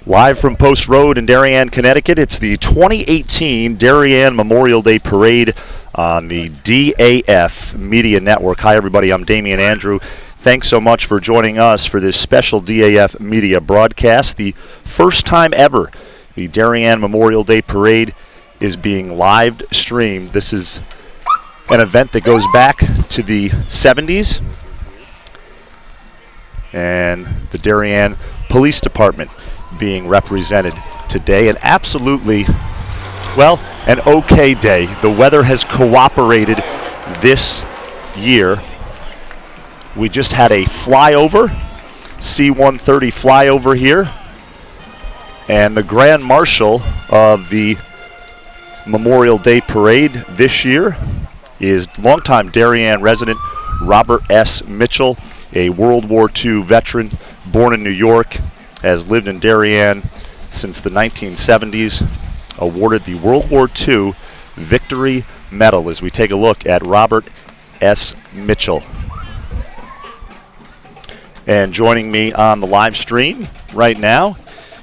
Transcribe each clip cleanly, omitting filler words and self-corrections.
Live from Post Road in Darien, Connecticut, it's the 2018 Darien Memorial Day Parade on the DAF Media Network. Hi, everybody. I'm Damian Andrew. Thanks so much for joining us for this special DAF Media broadcast. The first time ever the Darien Memorial Day Parade is being live streamed. This is an event that goes back to the 70s. And the Darien Police Department being represented today. An absolutely, well, an okay day. The weather has cooperated this year. We just had a flyover, C-130 flyover here. And the Grand Marshal of the Memorial Day Parade this year is longtime Darien resident Robert S. Mitchell, a World War II veteran born in New York, has lived in Darien since the 1970s, awarded the World War II Victory Medal as we take a look at Robert S. Mitchell. And joining me on the live stream right now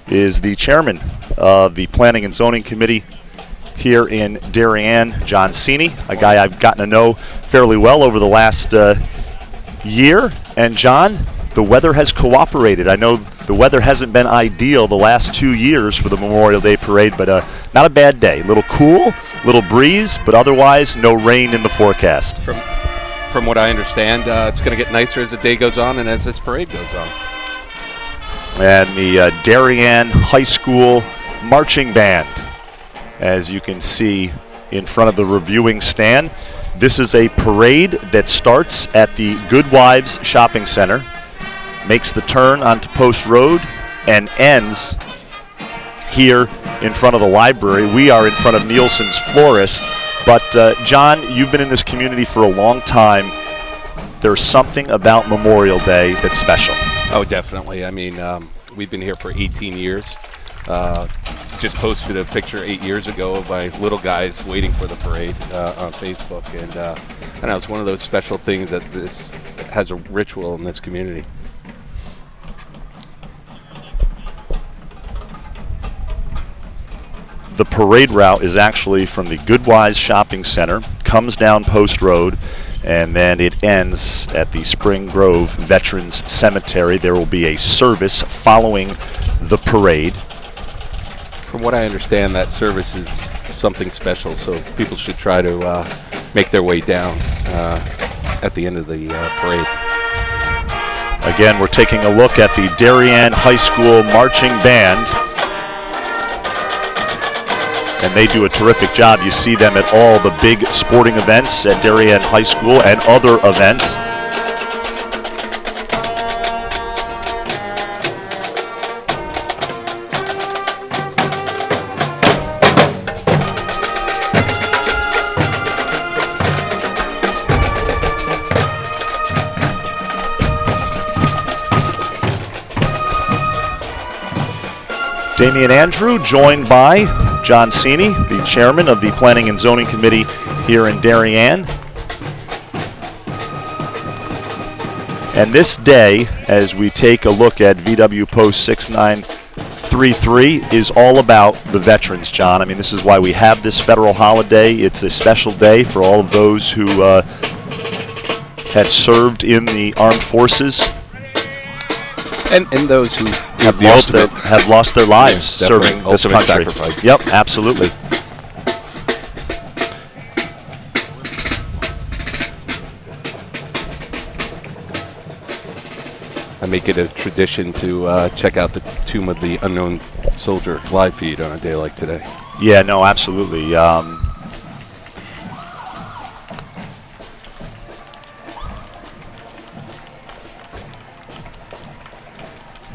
is the chairman of the Planning and Zoning Committee here in Darien, John Cini, a guy I've gotten to know fairly well over the last year. And John, the weather has cooperated. I know the weather hasn't been ideal the last 2 years for the Memorial Day Parade, but not a bad day. A little cool, little breeze, but otherwise no rain in the forecast. From what I understand, it's going to get nicer as the day goes on and as this parade goes on. And the Darien High School Marching Band, as you can see in front of the reviewing stand. This is a parade that starts at the Good Wives Shopping Center, makes the turn onto Post Road, and ends here in front of the library. We are in front of Nielsen's Florist. But, John, you've been in this community for a long time. There's something about Memorial Day that's special. Oh, definitely. I mean, we've been here for 18 years. Just posted a picture 8 years ago of my little guys waiting for the parade on Facebook. And it's one of those special things that this has a ritual in this community. The parade route is actually from the Goodwise Shopping Center, comes down Post Road, and then it ends at the Spring Grove Veterans Cemetery. There will be a service following the parade. From what I understand, that service is something special, so people should try to make their way down at the end of the parade. Again, we're taking a look at the Darien High School Marching Band. And they do a terrific job. You see them at all the big sporting events at Darien High School and other events. Damian Andrew, joined by John Cini, the chairman of the Planning and Zoning Committee here in Darien. And this day, as we take a look at VW Post 6933, is all about the veterans, John. I mean, this is why we have this federal holiday. It's a special day for all of those who had served in the armed forces. And those who have lost their lives serving this country. Sacrifice. Yep, absolutely. I make it a tradition to check out the Tomb of the Unknown Soldier live feed on a day like today. Yeah, no, absolutely.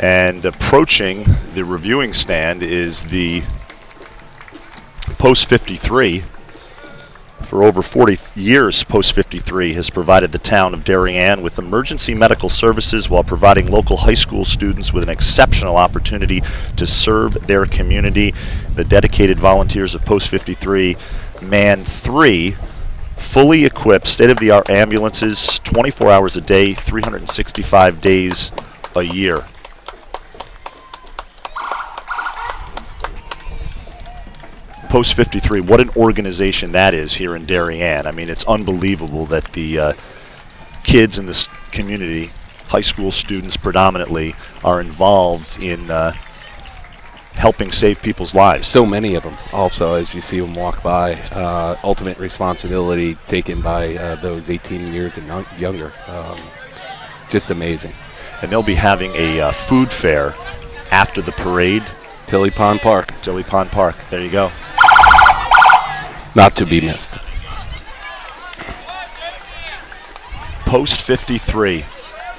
And approaching the reviewing stand is the Post 53. For over 40 years, Post 53 has provided the town of Darien with emergency medical services while providing local high school students with an exceptional opportunity to serve their community. The dedicated volunteers of Post 53 man 3 fully equipped, state-of-the-art ambulances, 24 hours a day, 365 days a year. Post 53, what an organization that is here in Darien. I mean, it's unbelievable that the kids in this community, high school students predominantly, are involved in helping save people's lives. So many of them also, as you see them walk by. Ultimate responsibility taken by those 18 years and younger. Just amazing. And they'll be having a food fair after the parade. Tilly Pond Park. Tilly Pond Park. There you go. Not to be missed. Post 53.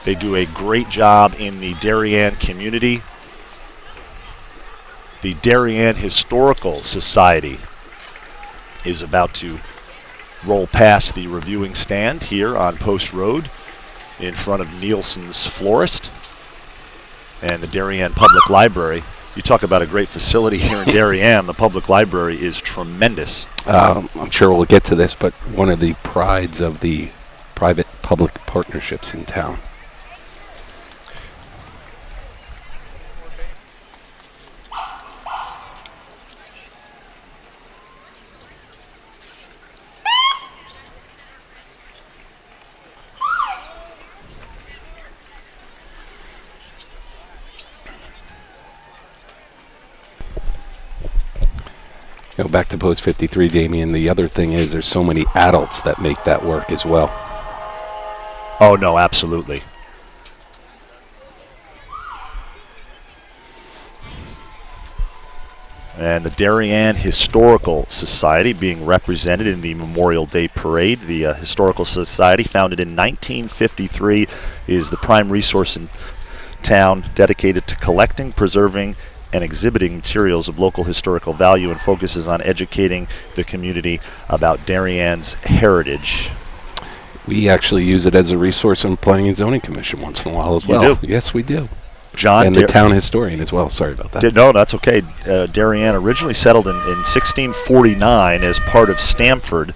They do a great job in the Darien community. The Darien Historical Society is about to roll past the reviewing stand here on Post Road in front of Nielsen's Florist and the Darien Public Library. You talk about a great facility here in Darien. The public library is tremendous. I'm sure we'll get to this, but one of the prides of the private-public partnerships in town. Back to Post 53, Damien. The other thing is there's so many adults that make that work as well. Oh, no, absolutely. And the Darien Historical Society being represented in the Memorial Day Parade. The Historical Society, founded in 1953, is the prime resource in town dedicated to collecting, preserving, and exhibiting materials of local historical value, and focuses on educating the community about Darien's heritage. We actually use it as a resource on Planning and Zoning Commission once in a while as well. You do? Yes, we do. John, and the town historian as well. Sorry about that. No, that's okay. Darien originally settled in 1649 as part of Stamford.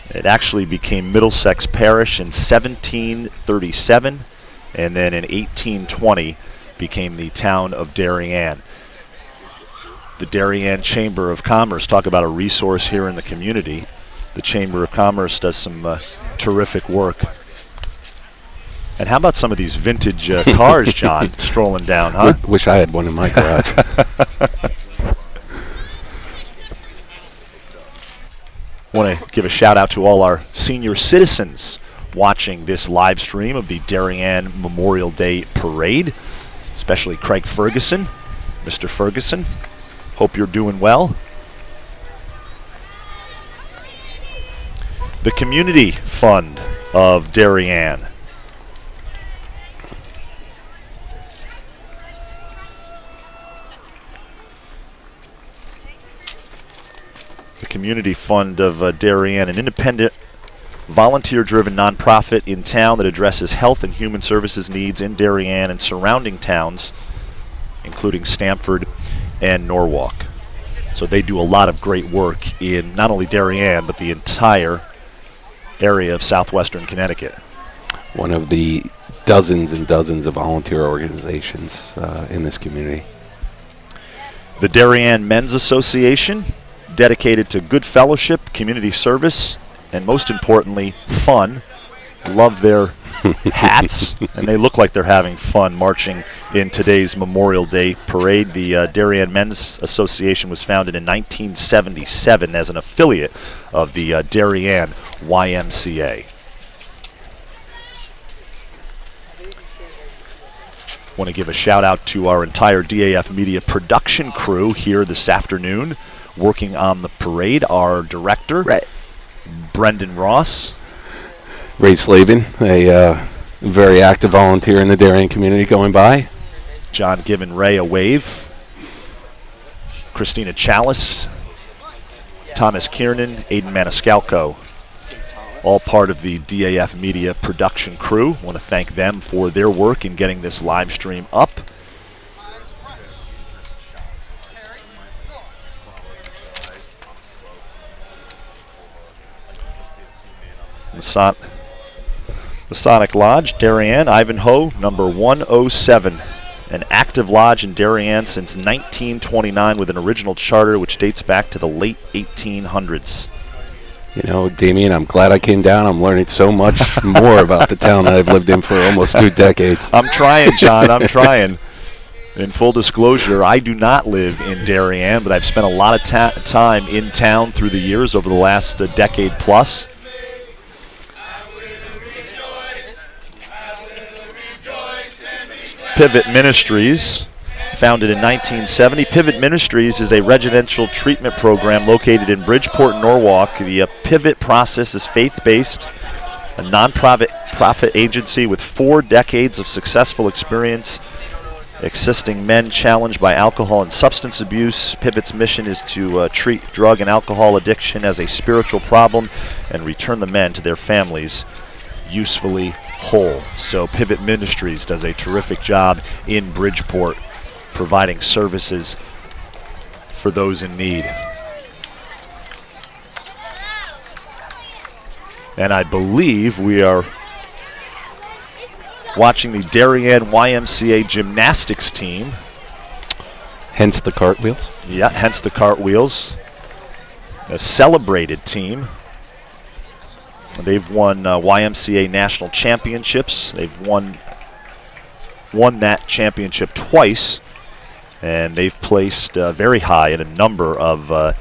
It actually became Middlesex Parish in 1737, and then in 1820 became the town of Darien. The Darien Chamber of Commerce, talk about a resource here in the community. The Chamber of Commerce does some terrific work. And how about some of these vintage cars, John, strolling down, huh? Wish I had one in my garage. Want to give a shout out to all our senior citizens watching this live stream of the Darien Memorial Day Parade, especially Craig Ferguson. Mr. Ferguson, hope you're doing well. The Community Fund of Darien. The Community Fund of Darien, an independent, volunteer-driven nonprofit in town that addresses health and human services needs in Darien and surrounding towns, including Stamford and Norwalk. So they do a lot of great work in not only Darien, but the entire area of southwestern Connecticut. One of the dozens and dozens of volunteer organizations in this community. The Darien Men's Association, dedicated to good fellowship, community service, and most importantly, fun. Love their hats, and they look like they're having fun marching in today's Memorial Day Parade. The Darien Men's Association was founded in 1977 as an affiliate of the Darien YMCA. Want to give a shout out to our entire DAF Media production crew here this afternoon working on the parade. Our director, Brendan Ross. Ray Slavin, a very active volunteer in the Darien community going by. John giving Ray a wave. Christina Chalice, Thomas Kiernan, Aiden Maniscalco, all part of the DAF Media production crew. Want to thank them for their work in getting this live stream up. Masonic Lodge, Darien, Ivanhoe, number 107. an active lodge in Darien since 1929 with an original charter which dates back to the late 1800s. You know, Damien, I'm glad I came down. I'm learning so much more about the town that I've lived in for almost 2 decades. I'm trying, John. I'm trying. In full disclosure, I do not live in Darien, but I've spent a lot of time in town through the years over the last decade plus. Pivot Ministries, founded in 1970. Pivot Ministries is a residential treatment program located in Bridgeport, Norwalk. The Pivot process is faith-based, a non-profit agency with 4 decades of successful experience assisting men challenged by alcohol and substance abuse. Pivot's mission is to treat drug and alcohol addiction as a spiritual problem and return the men to their families usefully whole. So Pivot Ministries does a terrific job in Bridgeport providing services for those in need. And I believe we are watching the Darien YMCA gymnastics team. Hence the cartwheels? Yeah, hence the cartwheels. A celebrated team. They've won YMCA national championships. They've won that championship twice, and they've placed very high in a number of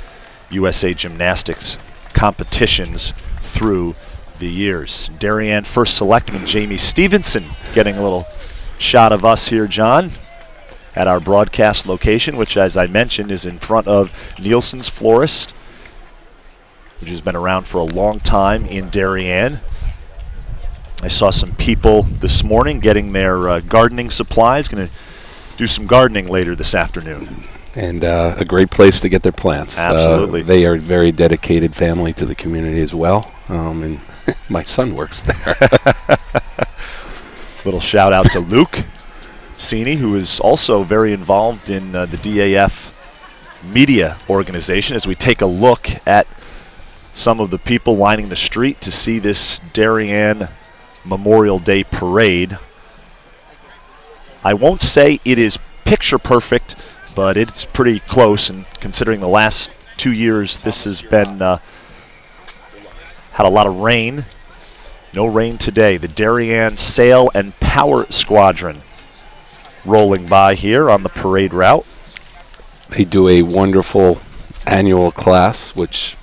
USA Gymnastics competitions through the years. Darien first selectman Jayme Stevenson getting a little shot of us here, John, at our broadcast location, which, as I mentioned, is in front of Nielsen's Florist, which has been around for a long time in Darien. I saw some people this morning getting their gardening supplies. Going to do some gardening later this afternoon. And a great place to get their plants. Absolutely. They are a very dedicated family to the community as well. And my son works there. Little shout out to Luke Cini, who is also very involved in the DAF media organization, as we take a look at some of the people lining the street to see this Darien Memorial Day parade. I won't say it is picture perfect, but it's pretty close, and considering the last 2 years this has been had a lot of rain. No rain today. The Darien Sail and Power Squadron rolling by here on the parade route. They do a wonderful annual class, which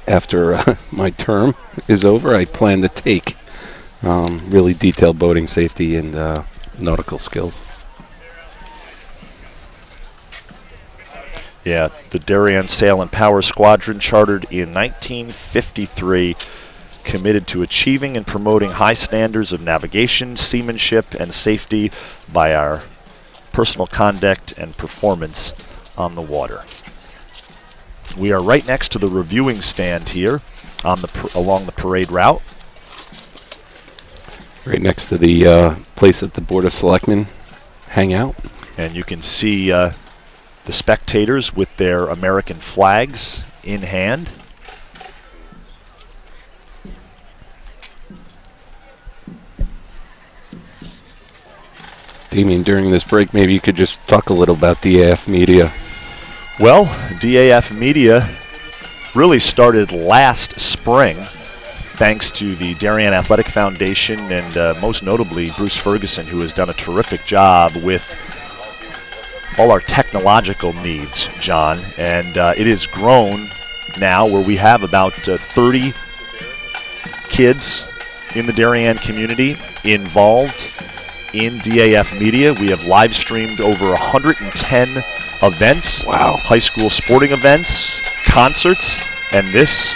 after my term is over, I plan to take. Really detailed boating safety and nautical skills. Yeah, the Darien Sail and Power Squadron, chartered in 1953, committed to achieving and promoting high standards of navigation, seamanship, and safety by our personal conduct and performance on the water. We are right next to the reviewing stand here on along the parade route. Right next to the place that the Board of Selectmen hang out. And you can see the spectators with their American flags in hand. Damien, during this break, maybe you could just talk a little about DAF Media. Well, DAF Media really started last spring, thanks to the Darien Athletic Foundation and most notably Bruce Ferguson, who has done a terrific job with all our technological needs, John. And it has grown now where we have about 30 kids in the Darien community involved in DAF Media. We have live streamed over 110 events. Wow. High school sporting events, concerts, and this,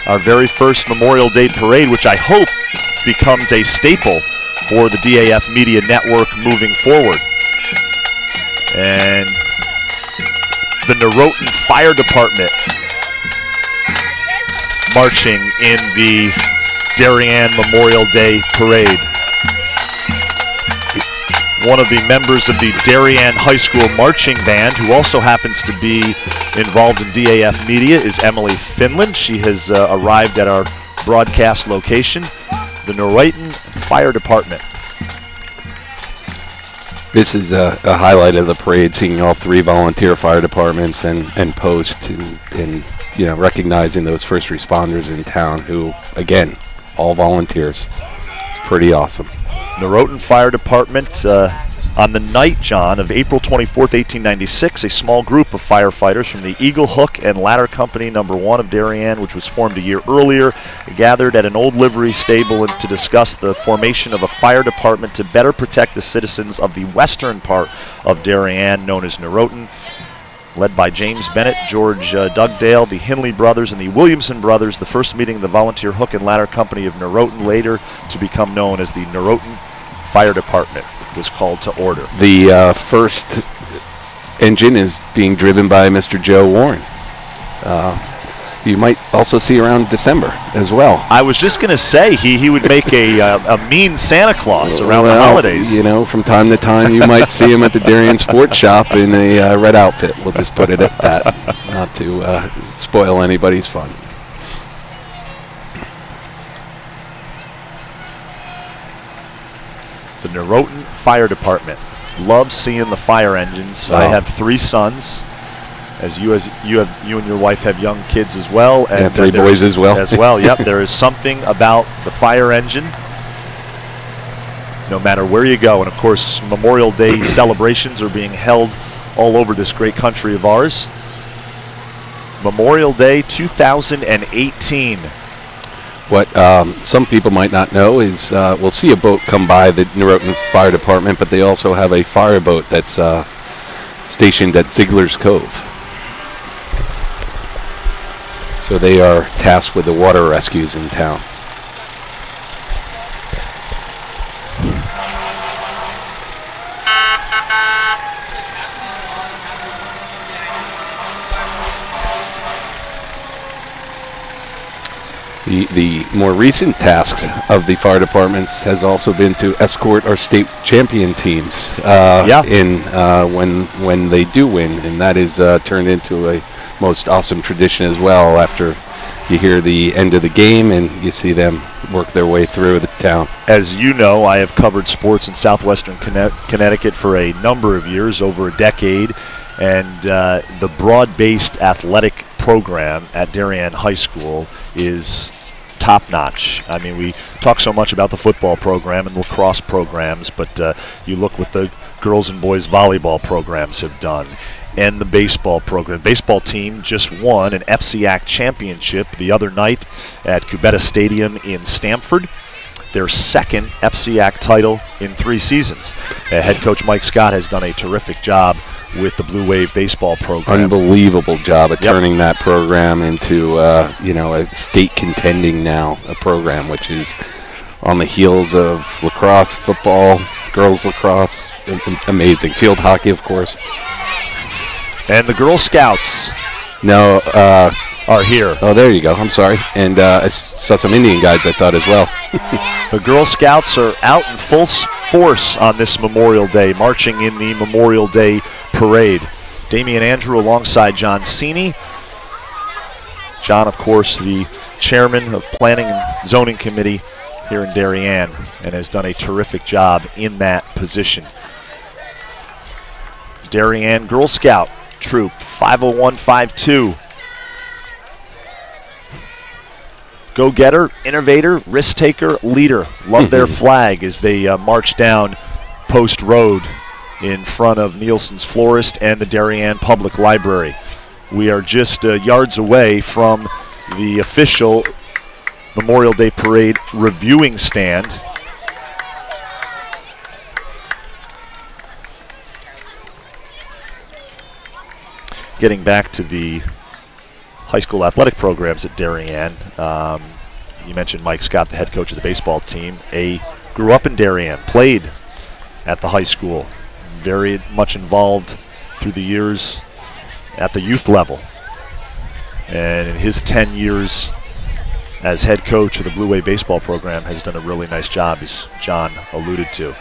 our very first Memorial Day parade, which I hope becomes a staple for the DAF Media Network moving forward. And the Noroton Fire Department marching in the Darien Memorial Day parade. One of the members of the Darien High School Marching Band, who also happens to be involved in DAF Media, is Emily Finland. She has arrived at our broadcast location, the Noroton Fire Department. This is a highlight of the parade, seeing all 3 volunteer fire departments and post, and you know, recognizing those first responders in town who, again, all volunteers. It's pretty awesome. Noroton Fire Department, on the night, John, of April 24th, 1896, a small group of firefighters from the Eagle Hook and Ladder Company No. 1 of Darien, which was formed a year earlier, gathered at an old livery stable to discuss the formation of a fire department to better protect the citizens of the western part of Darien, known as Noroton. Led by James Bennett, George Dugdale, the Hinley brothers, and the Williamson brothers, the first meeting of the Volunteer Hook and Ladder Company of Noroton, later to become known as the Noroton Fire Department, was called to order. The first engine is being driven by Mr. Joe Warren. You might also see around December as well. I was just going to say he would make a mean Santa Claus around the holidays. You know, from time to time you might see him at the Darien Sports Shop in a red outfit. We'll just put it at that, not to spoil anybody's fun. The Noroton Fire Department loves seeing the fire engines. I have 3 sons, as you and your wife have young kids as well, and 3 boys as well. Yep, there is something about the fire engine, no matter where you go. And of course, Memorial Day celebrations are being held all over this great country of ours. Memorial Day 2018. What some people might not know is we'll see a boat come by the Noroton Fire Department, but they also have a fireboat that's stationed at Ziegler's Cove. So they are tasked with the water rescues in town. The more recent tasks of the fire departments has also been to escort our state champion teams when they do win, and that is turned into a most awesome tradition as well. After you hear the end of the game and you see them work their way through the town. As you know, I have covered sports in southwestern Connecticut for a number of years, over a decade, and the broad-based athletic program at Darien High School is top-notch. I mean, we talk so much about the football program and lacrosse programs, but you look what the girls and boys volleyball programs have done, and the baseball program. Baseball team just won an FCAC championship the other night at Cubetta Stadium in Stamford, their second FCAC title in 3 seasons. Head coach Mike Scott has done a terrific job with the Blue Wave baseball program. Unbelievable job at turning that program into a state contending now, a program which is on the heels of lacrosse, football, girls lacrosse, amazing. Field hockey, of course. And the Girl Scouts are here. Oh, there you go. I'm sorry. And I saw some Indian guides, I thought, as well. The Girl Scouts are out in full force on this Memorial Day, marching in the Memorial Day parade. Damian Andrew alongside John Cini. John, of course, the chairman of Planning and Zoning Committee here in Darien, and has done a terrific job in that position. Darien Girl Scout Troop 50152. Go-getter, innovator, risk-taker, leader. Love their flag as they march down Post Road in front of Nielsen's Florist and the Darien Public Library. We are just yards away from the official Memorial Day Parade reviewing stand. Getting back to the high school athletic programs at Darien, you mentioned Mike Scott, the head coach of the baseball team. Grew up in Darien, played at the high school, very much involved through the years at the youth level. And in his 10 years as head coach of the Blue Wave baseball program, has done a really nice job, as John alluded to.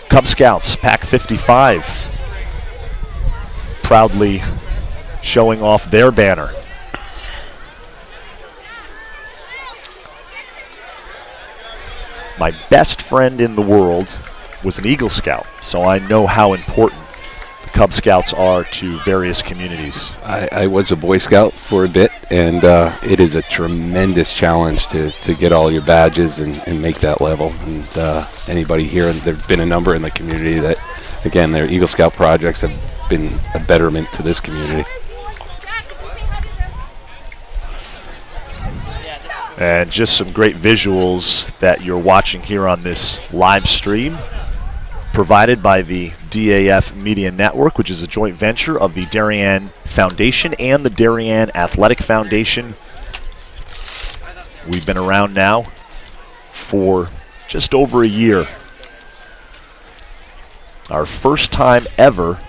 Cub Scouts, Pack 55, proudly showing off their banner. My best friend in the world was an Eagle Scout, so I know how important the Cub Scouts are to various communities. I was a Boy Scout for a bit, and it is a tremendous challenge to get all your badges and make that level. And anybody here, and there have been a number in the community that, again, their Eagle Scout projects have been a betterment to this community. And just some great visuals that you're watching here on this live stream, provided by the DAF Media Network, which is a joint venture of the Darien Foundation and the Darien Athletic Foundation. We've been around now for just over a year. Our first time ever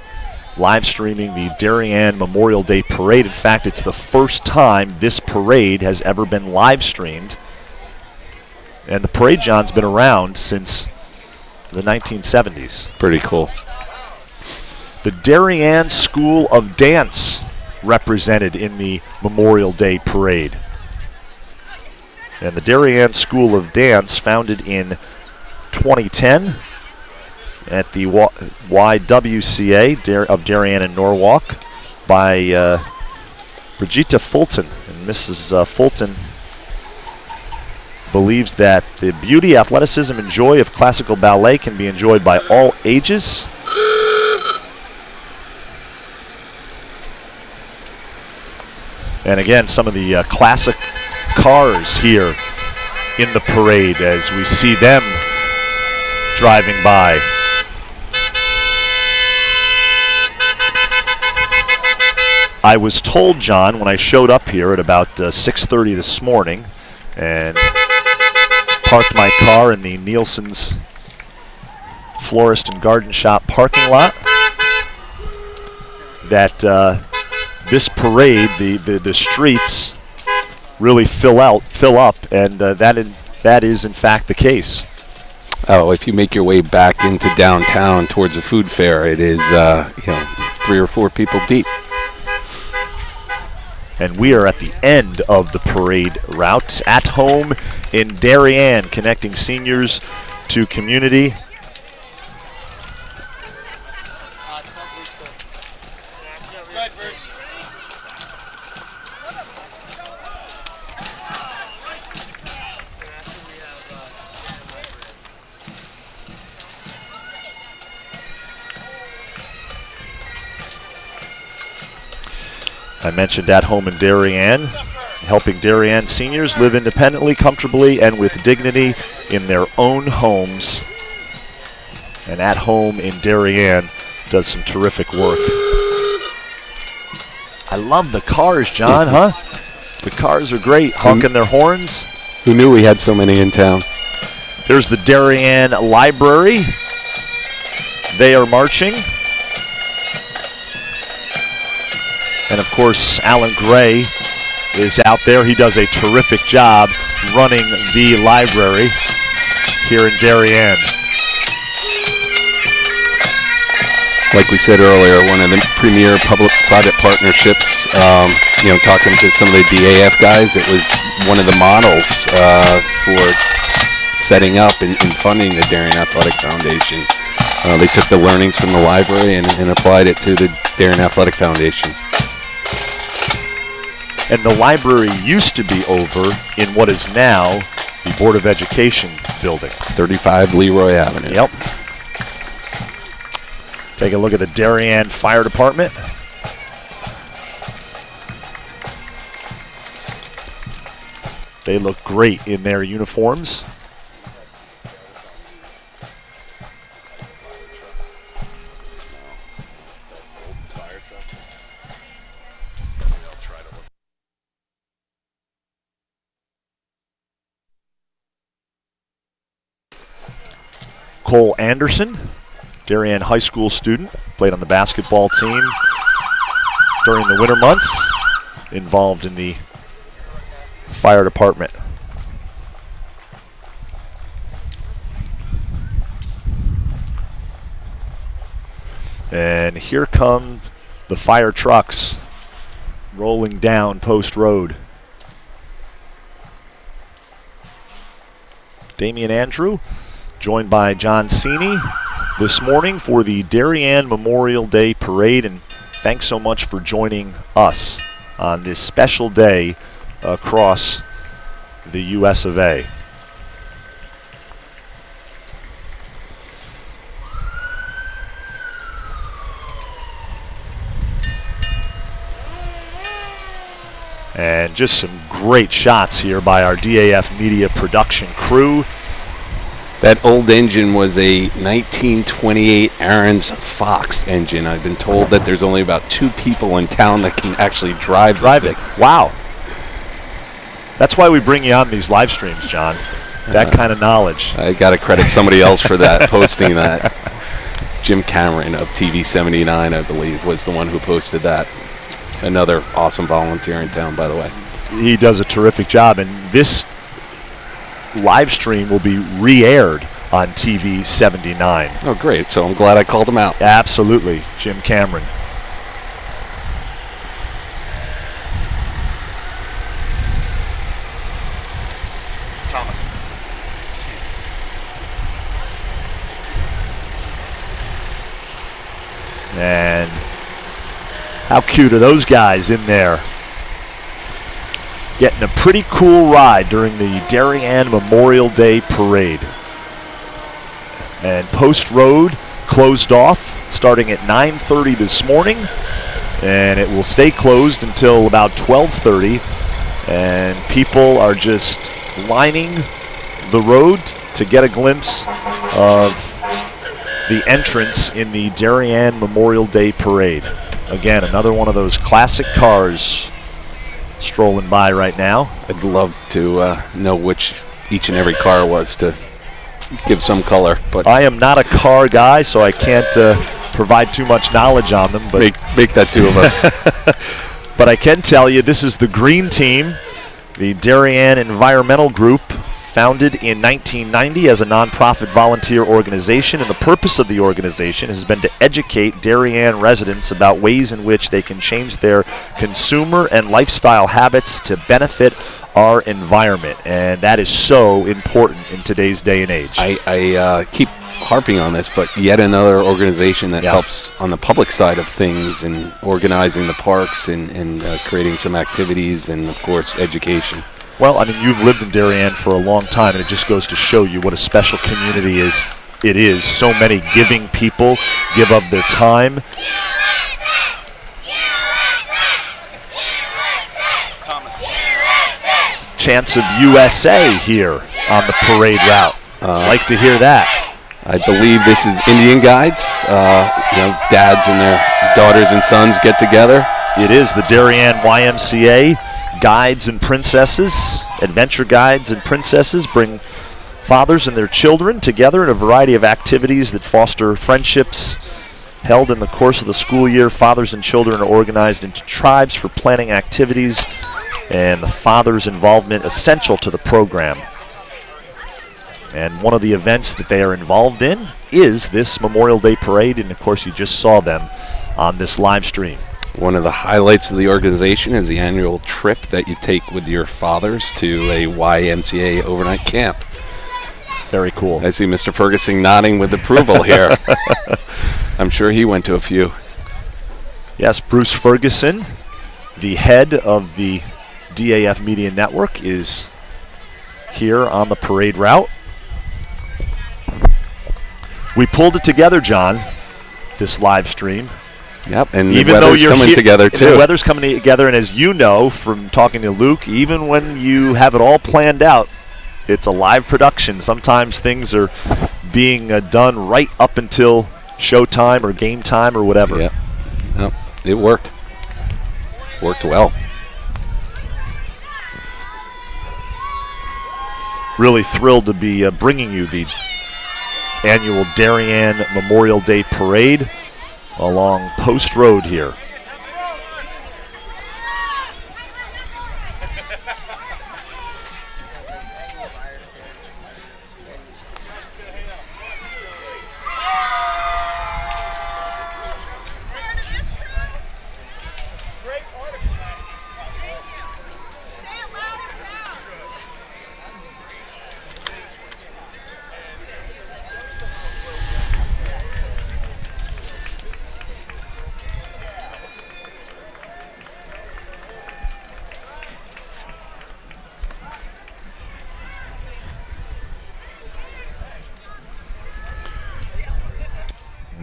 live streaming the Darien Memorial Day Parade. In fact, it's the first time this parade has ever been live streamed. And the parade, John's been around since the 1970s. Pretty cool. The Darien School of Dance represented in the Memorial Day Parade. And the Darien School of Dance, founded in 2010 at the YWCA of Darien and Norwalk by Brigitte Fulton. And Mrs. Fulton believes that the beauty, athleticism, and joy of classical ballet can be enjoyed by all ages. And again, some of the classic cars here in the parade as we see them driving by. I was told, John, when I showed up here at about 6:30 this morning and parked my car in the Nielsen's Florist and Garden Shop parking lot, that this parade, the streets really fill up, and that is in fact the case. Oh, if you make your way back into downtown towards a food fair, it is 3 or 4 people deep. And we are at the end of the parade route at home in Darien, connecting seniors to community. I mentioned at home in Darien, helping Darien seniors live independently, comfortably, and with dignity in their own homes. And at home in Darien does some terrific work. I love the cars, John, huh? The cars are great, honking their horns. Who knew we had so many in town? There's the Darien Library. They are marching. And of course, Alan Gray is out there. He does a terrific job running the library here in Darien. Like we said earlier, one of the premier public-private partnerships, talking to some of the DAF guys, it was one of the models for setting up and funding the Darien Athletic Foundation. They took the learnings from the library and applied it to the Darien Athletic Foundation. And the library used to be over in what is now the Board of Education building. 35 Leroy Avenue. Yep. Take a look at the Darien Fire Department. They look great in their uniforms. Cole Anderson, Darien High School student, played on the basketball team during the winter months, involved in the fire department. And here come the fire trucks rolling down Post Road. Damian Andrew, joined by John Cini this morning for the Darien Memorial Day Parade. And thanks so much for joining us on this special day across the US of A. And just some great shots here by our DAF Media production crew. That old engine was a 1928 Aaron's Fox engine. I've been told that there's only about 2 people in town that can actually drive it. Wow. That's why we bring you on these live streams, John. That kind of knowledge. I got to credit somebody else for that, posting that. Jim Cameron of TV 79, I believe, was the one who posted that. Another awesome volunteer in town, by the way. He does a terrific job, and this live stream will be re-aired on TV 79. Oh, great. So I'm glad I called him out. Absolutely, Jim Cameron. Thomas. And how cute are those guys in there? Getting a pretty cool ride during the Darien Memorial Day Parade. And Post Road closed off starting at 9:30 this morning, and it will stay closed until about 12:30. And people are just lining the road to get a glimpse of the entrance in the Darien Memorial Day Parade. Again, another one of those classic cars strolling by right now. I'd love to know which each and every car was to give some color. But I am not a car guy, so I can't provide too much knowledge on them. But make that 2 of us. But I can tell you this is the Green Team, the Darien Environmental Group, founded in 1990 as a nonprofit volunteer organization, and the purpose of the organization has been to educate Darien residents about ways in which they can change their consumer and lifestyle habits to benefit our environment, and that is so important in today's day and age. I keep harping on this, but yet another organization that helps on the public side of things and organizing the parks and creating some activities and, of course, education. Well, I mean, you've lived in Darien for a long time, and it just goes to show you what a special community it is. So many giving people give of their time. Chants of USA here on the parade route. Like to hear that. I believe this is Indian guides. Dads and their daughters and sons get together. It is the Darien YMCA. Guides and princesses, adventure guides and princesses bring fathers and their children together in a variety of activities that foster friendships. Held in the course of the school year, fathers and children are organized into tribes for planning activities, and the father's involvement essential to the program. And one of the events that they are involved in is this Memorial Day Parade, and of course you just saw them on this live stream. One of the highlights of the organization is the annual trip that you take with your fathers to a YMCA overnight camp. Very cool. I see Mr. Ferguson nodding with approval here. I'm sure he went to a few. Yes, Bruce Ferguson, the head of the DAF Media Network, is here on the parade route. We pulled it together, John, this live stream. Yep, and even the weather's coming together, too. The weather's coming together, and as you know from talking to Luke, even when you have it all planned out, it's a live production. Sometimes things are being done right up until showtime or game time or whatever. Yeah, no, it worked. Worked well. Really thrilled to be bringing you the annual Darien Memorial Day Parade along Post Road here.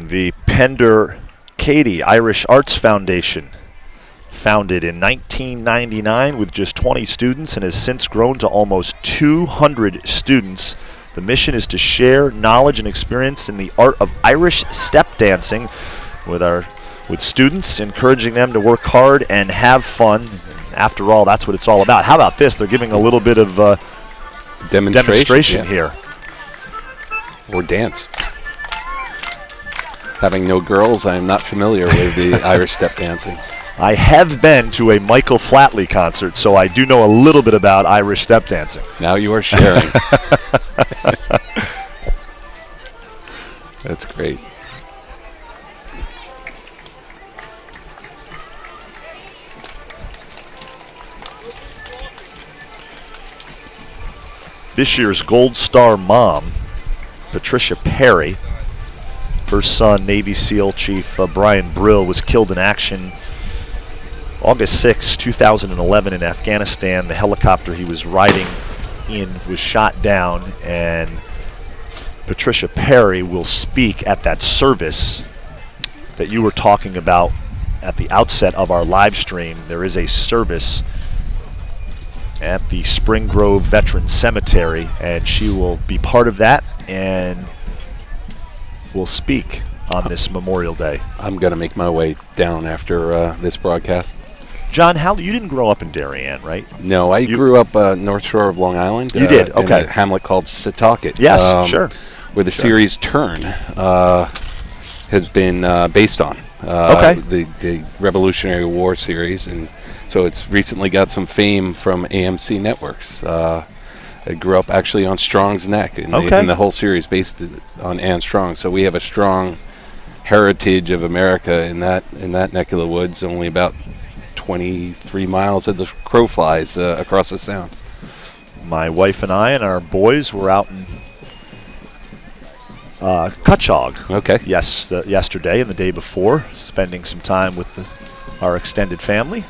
The Pender Cady Irish Arts Foundation, founded in 1999 with just 20 students and has since grown to almost 200 students. The mission is to share knowledge and experience in the art of Irish step dancing with students, encouraging them to work hard and have fun. After all, that's what it's all about. How about this? They're giving a little bit of demonstration here. Or dance. Having no girls, I am not familiar with the Irish step dancing. I have been to a Michael Flatley concert, so I do know a little bit about Irish step dancing. Now you are sharing. That's great. This year's Gold Star mom, Patricia Perry, her son, Navy SEAL Chief Brian Brill, was killed in action August 6, 2011 in Afghanistan. The helicopter he was riding in was shot down, and Patricia Perry will speak at that service that you were talking about at the outset of our live stream. There is a service at the Spring Grove Veterans Cemetery, and she will be part of that and will speak on this Memorial Day. I'm going to make my way down after this broadcast. John, you didn't grow up in Darien, right? No, I grew up North Shore of Long Island. You did, okay. In a hamlet called Setauket. Yes, sure. Where the series Turn has been based on. The Revolutionary War series, and so it's recently got some fame from AMC Networks. I grew up actually on Strong's Neck, and the whole series based on Anne Strong. So we have a strong heritage of America in that neck of the woods. Only about 23 miles as the crow flies across the Sound. My wife and I and our boys were out in Cutchogue. Okay. Yesterday and the day before, spending some time with our extended family.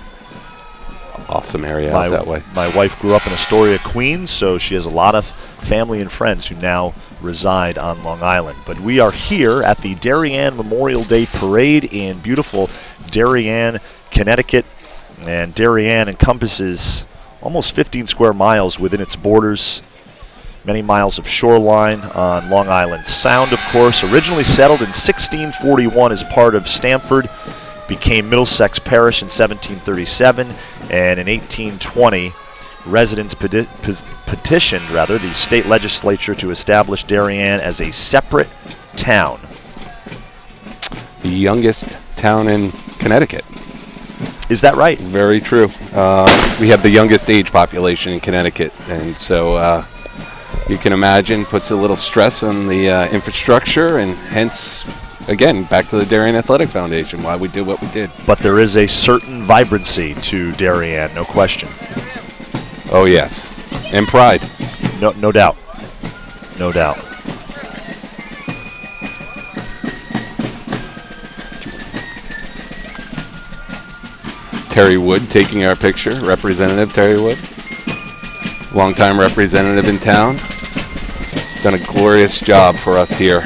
Awesome area out that way. My wife grew up in Astoria, Queens, so she has a lot of family and friends who now reside on Long Island. But we are here at the Darien Memorial Day Parade in beautiful Darien, Connecticut. And Darien encompasses almost 15 square miles within its borders. Many miles of shoreline on Long Island Sound, of course. Originally settled in 1641 as part of Stamford, became Middlesex Parish in 1737, and in 1820, residents petitioned the state legislature to establish Darien as a separate town. The youngest town in Connecticut. Is that right? Very true. We have the youngest age population in Connecticut, and so you can imagine puts a little stress on the infrastructure, and hence, again, back to the Darien Athletic Foundation, why we did what we did. But there is a certain vibrancy to Darien, no question. Oh, yes. And pride. No doubt. No doubt. Terry Wood taking our picture, Representative Terry Wood. Longtime representative in town. Done a glorious job for us here.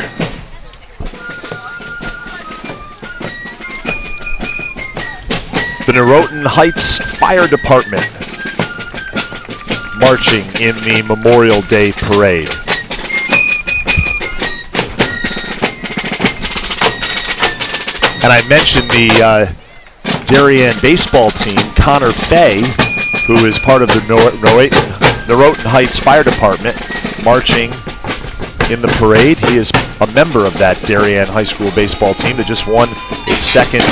The Noroton Heights Fire Department marching in the Memorial Day Parade. And I mentioned the Darien baseball team, Connor Fay, who is part of the Noroton Heights Fire Department, marching in the parade. He is a member of that Darien High School baseball team that just won its second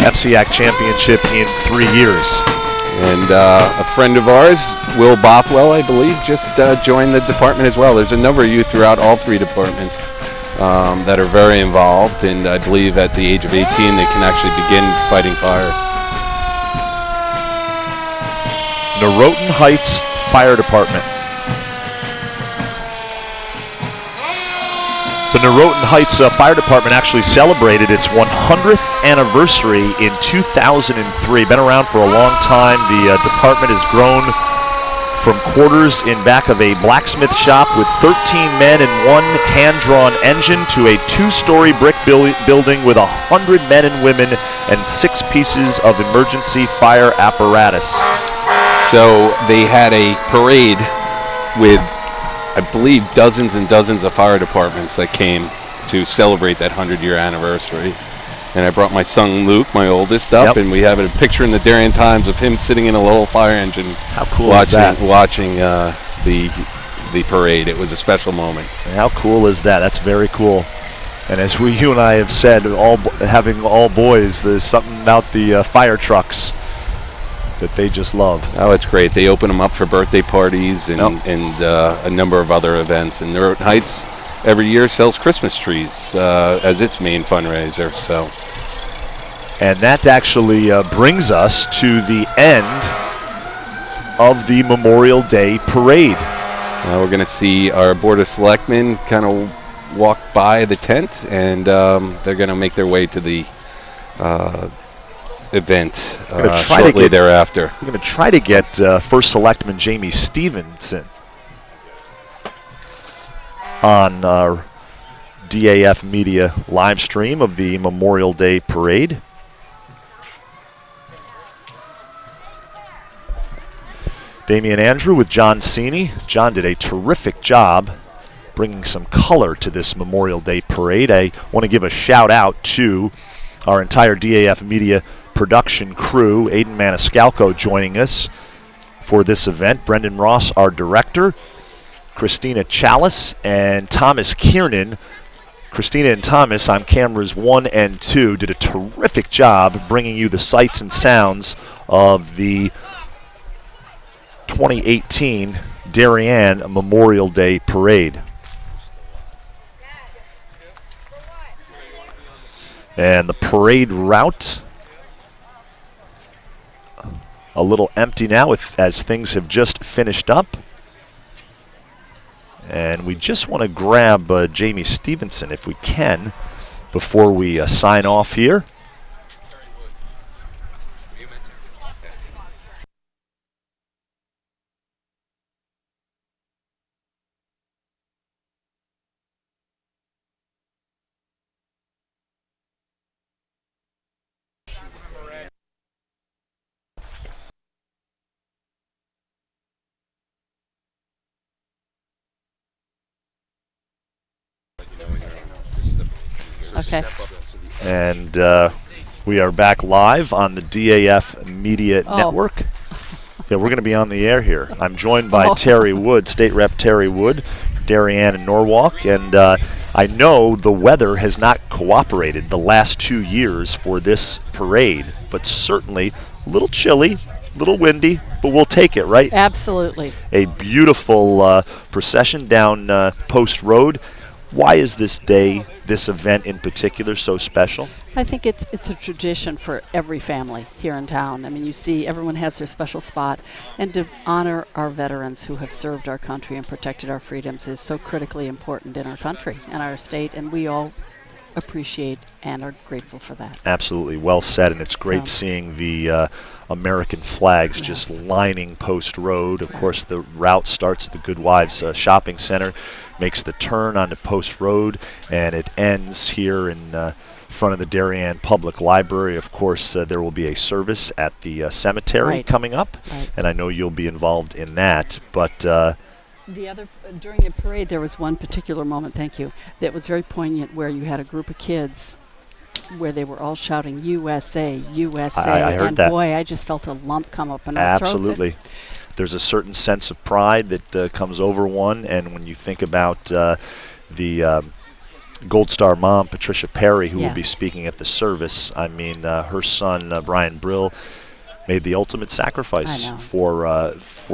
FCAC championship in 3 years. And a friend of ours, Will Bothwell, I believe, just joined the department as well. There's a number of youth throughout all three departments that are very involved, and I believe at the age of 18 they can actually begin fighting fires. Noroton Heights Fire Department. The Noroton Heights Fire Department actually celebrated its 100th anniversary in 2003. Been around for a long time. The department has grown from quarters in back of a blacksmith shop with 13 men and one hand-drawn engine to a 2-story brick building with 100 men and women and 6 pieces of emergency fire apparatus. So they had a parade with, I believe, dozens and dozens of fire departments that came to celebrate that 100-year anniversary. And I brought my son Luke, my oldest, up, and we have a picture in the Darien Times of him sitting in a little fire engine. How cool is that? Watching the parade. It was a special moment. How cool is that? That's very cool. And as you and I have said, having all boys, there's something about the fire trucks that they just love. Oh, it's great. They open them up for birthday parties and a number of other events. And Noroton Heights every year sells Christmas trees as its main fundraiser. So, and that actually brings us to the end of the Memorial Day Parade. We're going to see our Board of Selectmen kind of walk by the tent, and they're going to make their way to the event shortly thereafter. We're going to try to get First Selectman Jayme Stevenson on our DAF Media live stream of the Memorial Day Parade. Damian Andrew with John Cini. John did a terrific job bringing some color to this Memorial Day Parade. I want to give a shout out to our entire DAF Media production crew. Aiden Maniscalco joining us for this event. Brendan Ross, our director. Christina Chalice and Thomas Kiernan. Christina and Thomas on cameras 1 and 2 did a terrific job bringing you the sights and sounds of the 2018 Darien Memorial Day Parade. And the parade route a little empty now as things have just finished up. And we just want to grab Jayme Stevenson, if we can, before we sign off here. Okay. And we are back live on the DAF Media Network. Yeah, we're going to be on the air here. I'm joined by Terry Wood, State Rep Terry Wood, Darien and Norwalk, and I know the weather has not cooperated the last 2 years for this parade, but certainly a little chilly, a little windy, but we'll take it, right? Absolutely. A beautiful procession down Post Road. Why is this day, this event in particular, so special? I think it's a tradition for every family here in town. I mean, you see everyone has their special spot, and to honor our veterans who have served our country and protected our freedoms is so critically important in our country and our state, and we all appreciate and are grateful for that. Absolutely, well said, and it's great seeing the American flags just lining Post Road. Of course, the route starts at the Good Wives Shopping Center, makes the turn onto Post Road, and it ends here in front of the Darien Public Library. Of course, there will be a service at the cemetery coming up, and I know you'll be involved in that. But during the parade, there was one particular moment, thank you, that was very poignant, where you had a group of kids where they were all shouting USA, USA, I heard and that. Boy, I just felt a lump come up in my throat. Absolutely. There's a certain sense of pride that comes over one, and when you think about the Gold Star mom, Patricia Perry, who will be speaking at the service, I mean, her son, Brian Brill, made the ultimate sacrifice for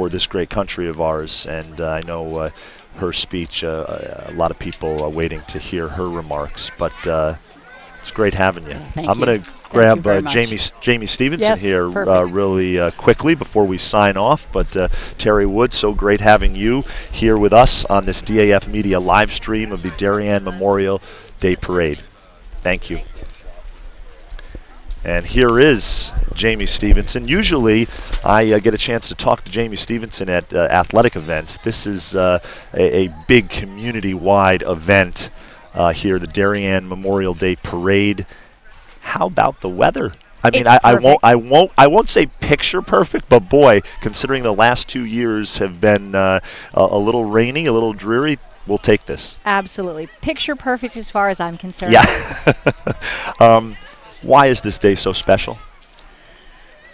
this great country of ours, and I know her speech, a lot of people are waiting to hear her remarks, but it's great having you. I'm going to grab Jayme Stevenson here really quickly before we sign off. But Terry Wood, so great having you here with us on this DAF Media live stream of the Darien Memorial Day Parade. Thank you. And here is Jayme Stevenson. Usually I get a chance to talk to Jayme Stevenson at athletic events. This is a big community-wide event here, the Darien Memorial Day Parade. How about the weather? I mean, I won't say picture perfect, but boy, considering the last 2 years have been a little rainy, a little dreary, we'll take this. Absolutely. Picture perfect as far as I'm concerned. Yeah. Why is this day so special?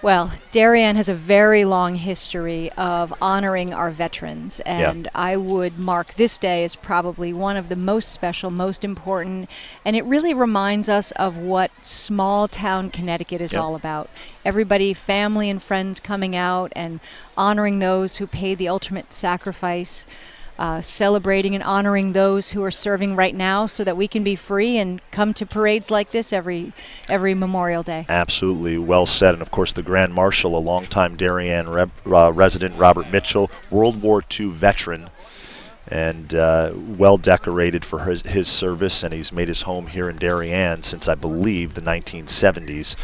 Well, Darien has a very long history of honoring our veterans, and I would mark this day as probably one of the most special, most important, and it really reminds us of what small town Connecticut is all about. Everybody, family and friends coming out and honoring those who paid the ultimate sacrifice, celebrating and honoring those who are serving right now so that we can be free and come to parades like this every Memorial Day. Absolutely. Well said. And, of course, the Grand Marshal, a longtime Darien resident, Robert Mitchell, World War II veteran, and well decorated for his service, and he's made his home here in Darien since, I believe, the 1970s.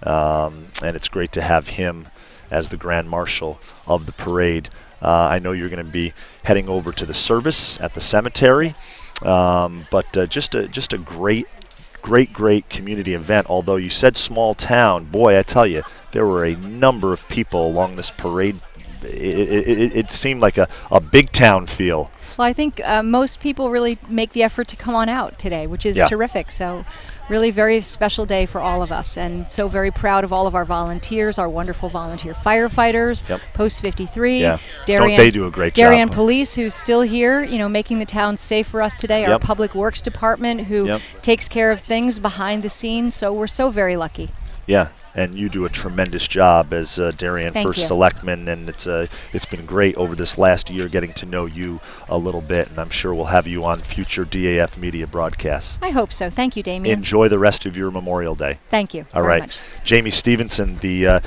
And it's great to have him as the Grand Marshal of the parade. I know you're going to be heading over to the service at the cemetery, but just a great community event. Although you said small town, boy, I tell you, there were a number of people along this parade. It seemed like a big town feel. Well, I think most people really make the effort to come on out today, which is terrific. So really very special day for all of us, and so very proud of all of our volunteers, our wonderful volunteer firefighters, Post 53, Darien, don't they do a great Darien job. Police, who's still here, making the town safe for us today, our Public Works Department, who takes care of things behind the scenes, so we're so very lucky. Yeah, and you do a tremendous job as Darien First Selectman, and it's been great over this last year getting to know you a little bit, and I'm sure we'll have you on future DAF media broadcasts. I hope so. Thank you, Damien. Enjoy the rest of your Memorial Day. Thank you All very right. much. Jayme Stevenson, the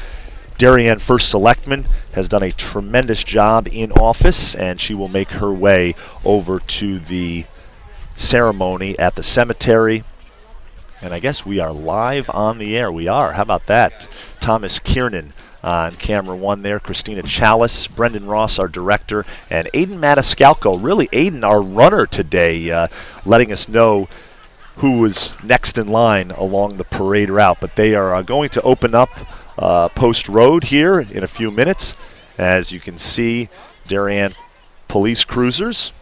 Darien First Selectman, has done a tremendous job in office, and she will make her way over to the ceremony at the cemetery. And I guess we are live on the air. We are. How about that? Thomas Kiernan on camera one there. Christina Chalice, Brendan Ross, our director, and Aiden Maniscalco. Really, Aiden, our runner today, letting us know who was next in line along the parade route. But they are going to open up Post Road here in a few minutes. As you can see, Darien police cruisers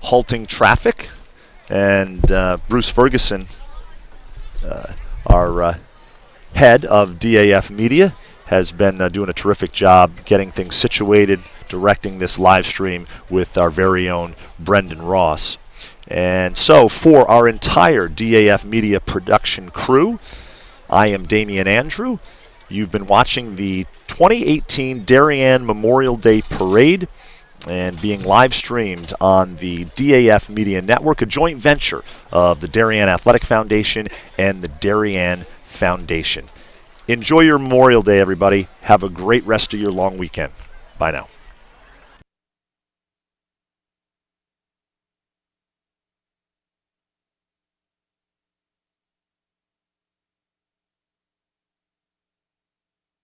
halting traffic. And Bruce Ferguson, our head of DAF Media, has been doing a terrific job getting things situated, directing this live stream with our very own Brendan Ross. And so for our entire DAF Media production crew, I am Damian Andrew. You've been watching the 2018 Darien Memorial Day Parade, and being live streamed on the DAF Media Network, a joint venture of the Darien Athletic Foundation and the Darien Foundation. Enjoy your Memorial Day, everybody. Have a great rest of your long weekend. Bye now.